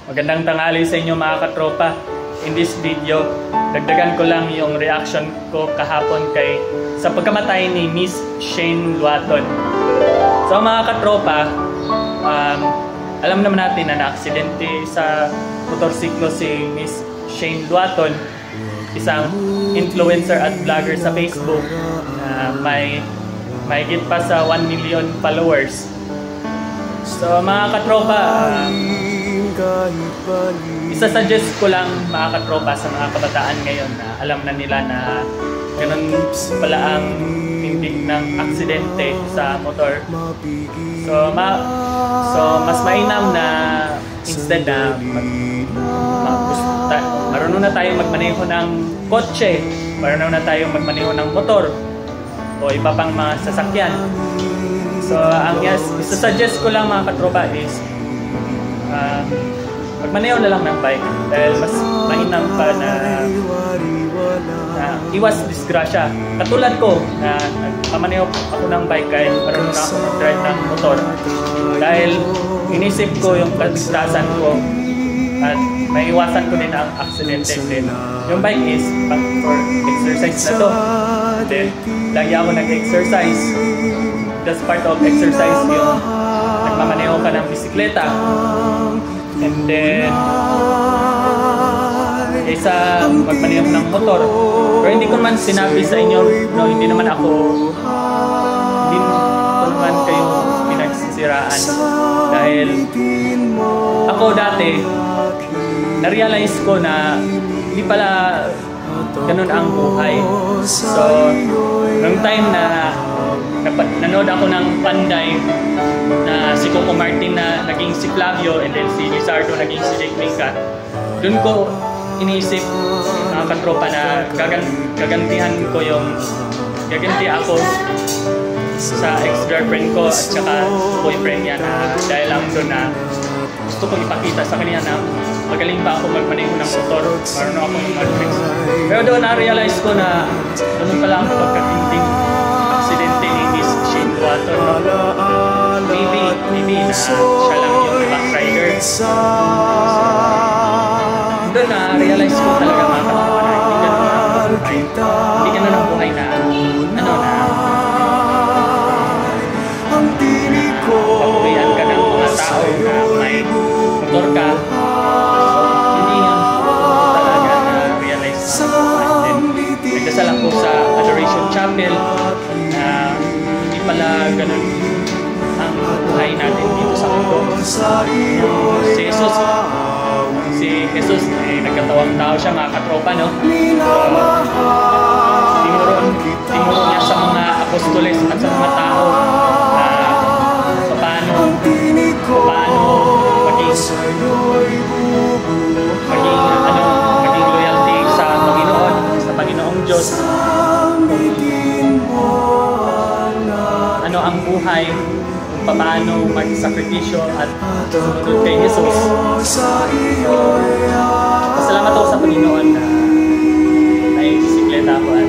Magandang tanghali sa inyo mga katropa. In this video, dagdagan ko lang yung reaction ko kahapon sa pagkamatay ni Miss Shane Luaton. So mga katropa, alam naman natin na na-aksidente sa motorsiklo si Miss Shane Luaton, isang influencer at vlogger sa Facebook na may higit pa sa 1 million followers. So mga katropa, isa-suggest ko lang mga katropa sa mga kabataan ngayon na alam na nila na ganun pala ang tindig ng aksidente sa motor. So mas mainam na instead na marunong na tayo magmaneho ng kotse, marunong na tayo magmaneho ng motor o iba pang mga sasakyan. So ang isa-suggest ko lang mga katropa is magmaneho na lang ng bike dahil mas mainam pa na iwas disgrasya. Katulad ko na nagmamaneho ako ng bike kahit marunong na ako mag-drive ng motor dahil inisip ko yung kaligtasan ko at maiwasan ko din ang aksidente din. Yung bike is for exercise na to. Then, lagi ako nag-exercise. That's part of exercise yung nagmamaneho ka ng bisikleta. And then, isa magmaneho ng motor. Pero hindi ko naman sinabi sa inyo, no, hindi naman ko naman kayo pinagsisiraan. Dahil ako dati, na-realize ko na hindi pala ganun ang buhay. So, nung time na nanood ako ng Panday na si Coco Martin na naging si Flavio and then si Lizardo naging si Jake Minka, dun ko iniisip mga katropa na gaganti ako sa ex-girlfriend ko at saka boyfriend niya na dahil lang doon na gusto kong ipakita sa kanya na magaling pa ako magmaneho ng motor, marunong ako mag-fix. Pero doon na-realize ko na ganun pala ang pagkatinding aksidente ni Miss Shane Luaton. Maybe na siya lang yung back rider. Doon na-realize ko talaga mga katropa na hindi ganun ang buhay na pabuhayan ka ng mga tao na may motor ka. Hindi yan talaga na-realize ko. Nagdasal ako sa Adoration Chapel na hindi pala ganun ang buhay natin dito sa mundo. Si Jesus nagkatawang tao siya mga katropa, no? Tinuro niya sa mga apostoles at sa mga tao na paano maging loyalty sa Panginoong Diyos. Ano ang buhay, kung paano magsakripisyo at sumunod kay Jesus. Pasalamat ako sa Panginoon na may bisikleta ako at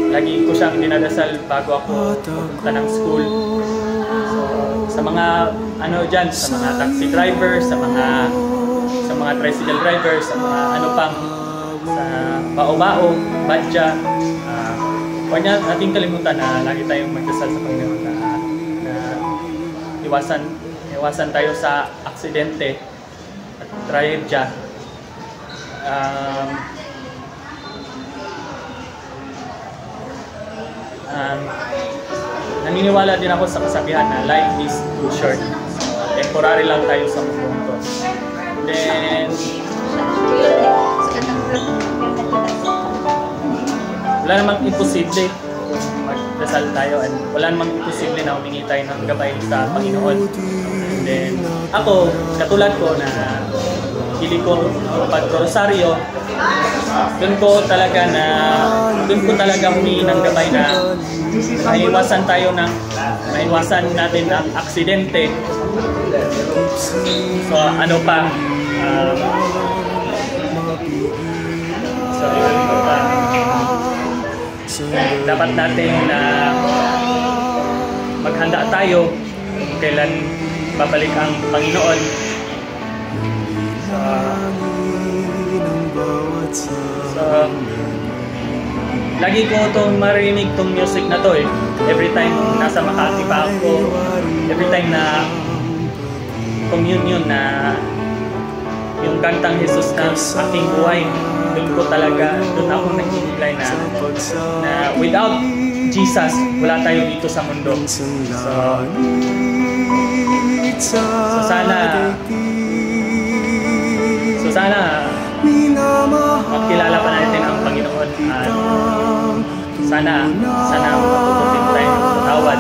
lagi ko siyang dinadasal bago ako pupunta ng school. So, sa mga dyan, sa mga taxi drivers, sa mga tricycle drivers, sa mga sa bao-bao, badya, huwag natin kalimutan na lagi tayong magdasal sa Panginoon na iwasan tayo sa aksidente at trahedya. Naniniwala din ako sa kasabihan na life is too short. So, temporary lang tayo sa mundong to. Then, wala namang imposible magdasal tayo and wala namang imposible na humingi tayo ng gabay sa Panginoon. And then, ako, katulad ko na hili ko pag-rosaryo, doon ko talaga humingi ng gabay na maiwasan natin ang aksidente. So ano pa dapat natin na maghanda tayo kailan babalik ang Panginoon. So, lagi ko itong marinig itong music na to eh. Every time nasa Makati pa ako, every time na communion na yung kantang Jesus na aking buhay, doon ako nagkikilay na without Jesus, wala tayo dito sa mundo. So sana makilala pa natin ang Panginoon at sana matututin tayo sa tawad.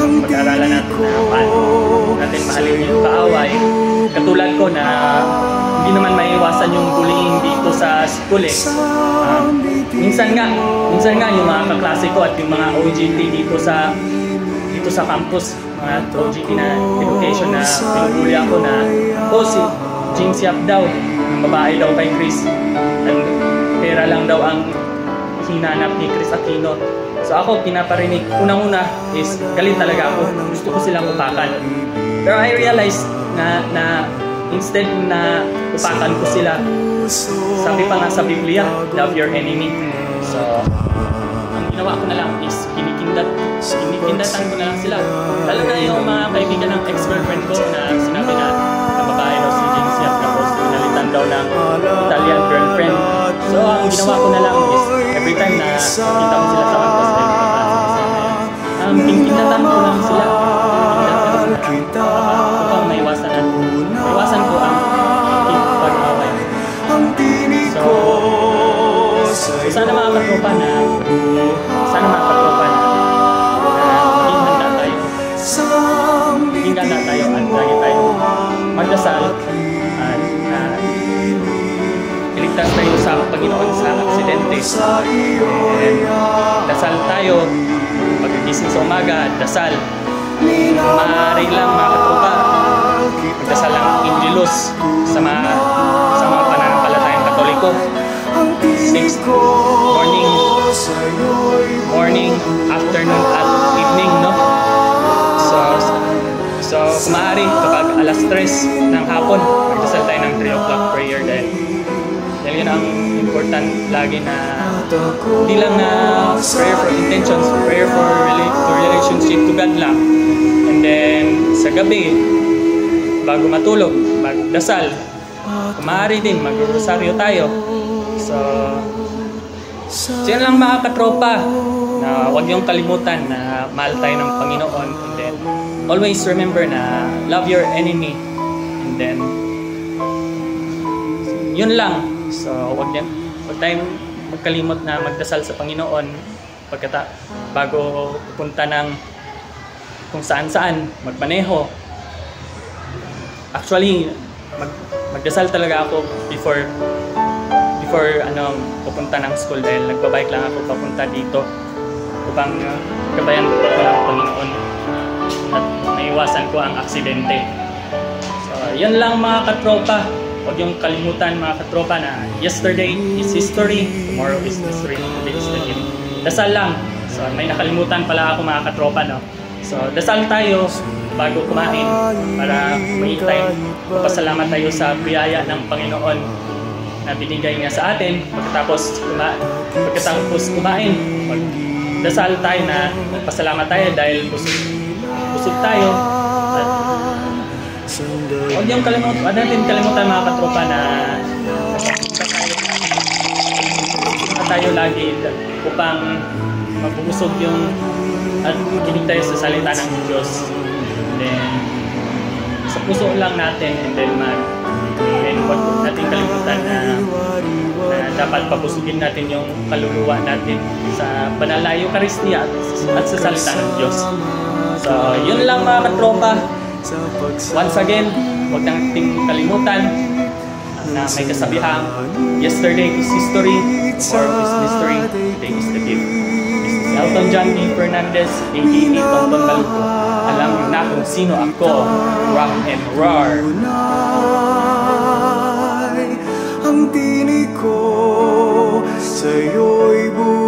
Pag-aralan natin na paano natin mahalin yung kaaway. Katulad ko na hindi naman maiwasan yung bullying dito sa school eh. Minsan nga yung mga kaklase ko at yung mga OJT dito sa campus, mga OJT na education na pinubuli ako na si Jing Siap daw, ang babae daw kay Chris, and pera lang daw ang hinanap ni Chris Aquino. So ako, pinaparinig, unang-una is galit talaga ako, gusto ko silang upakan. Pero I realized na instead na upakan ko sila, sabi pa nga sa Biblia, love your enemy. So ang ginawa ko na lang is kinikindatan ko na lang sila. Lalo na yung mga kaibigan ng ex-girlfriend ko na sinabi na babae daw si Jing Siap, tapos pinalitan daw ng Italian girlfriend. So ang ginawa ko na lang is every time na kita ko sila sa campus, kinikindatan ko lang sila. Upang maiwasan ko ang pag-away. So sana mga katropa na maging handa tayo at lagi tayo magdasal at iligtas tayo sa Panginoon sa aksidente. And dasal tayo pagkagising sa umaga, dasal. Maaari lang mga katropa, magdasal ang Angelus sa mga pananampalatayang Katoliko. 6 morning, afternoon at evening, no? So kung maaari, kapag alas 3 ng hapon, magdasal tayo ng 3 o'clock prayer dahil yun ang important lagi na hindi lang na prayer for intentions, prayer for relationship to God lang. And then sa gabi, bago matulog, magdasal. Kung maaari din, mag-rosaryo tayo. So yan lang mga katropa, na huwag niyong kalimutan na mahal tayo ng Panginoon, and then always remember na love your enemy, and then yun lang. So huwag tayong magkalimot na magdasal sa Panginoon bago pupunta ng kung saan magmaneho. Actually, magdasal talaga ako before pupunta ng school dahil nagbabike lang ako papunta dito upang gabayan ko ng Panginoon at maiwasan ko ang aksidente. So yan lang mga katropa. Huwag yung kalimutan mga katropa na yesterday is history, tomorrow is history, today is the game. Dasal lang. So may nakalimutan pala ako mga katropa, no? So dasal tayo bago kumain para magpasalamat tayo sa biyaya ng Panginoon na binigay niya sa atin. Pagkatapos kumain, magdasal tayo na magpasalamat tayo dahil busog tayo. Huwag niyong kalimutan mga katropa na tayo lagi upang mabusog yung at kinig tayo sa salita ng Diyos. And then sa puso lang natin, and then huwag natin kalimutan na dapat pabusugin natin yung kaluluwa natin sa banal na Eucharistia at sa salita ng Diyos. So yun lang mga katropa. Once again, huwag nating kalimutan na may kasabihang yesterday is history, tomorrow is mystery, today is the gift. This is Elton John D. Fernandez, a.k.a. Tonton Baluco. Alam na kung sino ako, rock and roar. Ang tinig ko sa'yo'y buhay.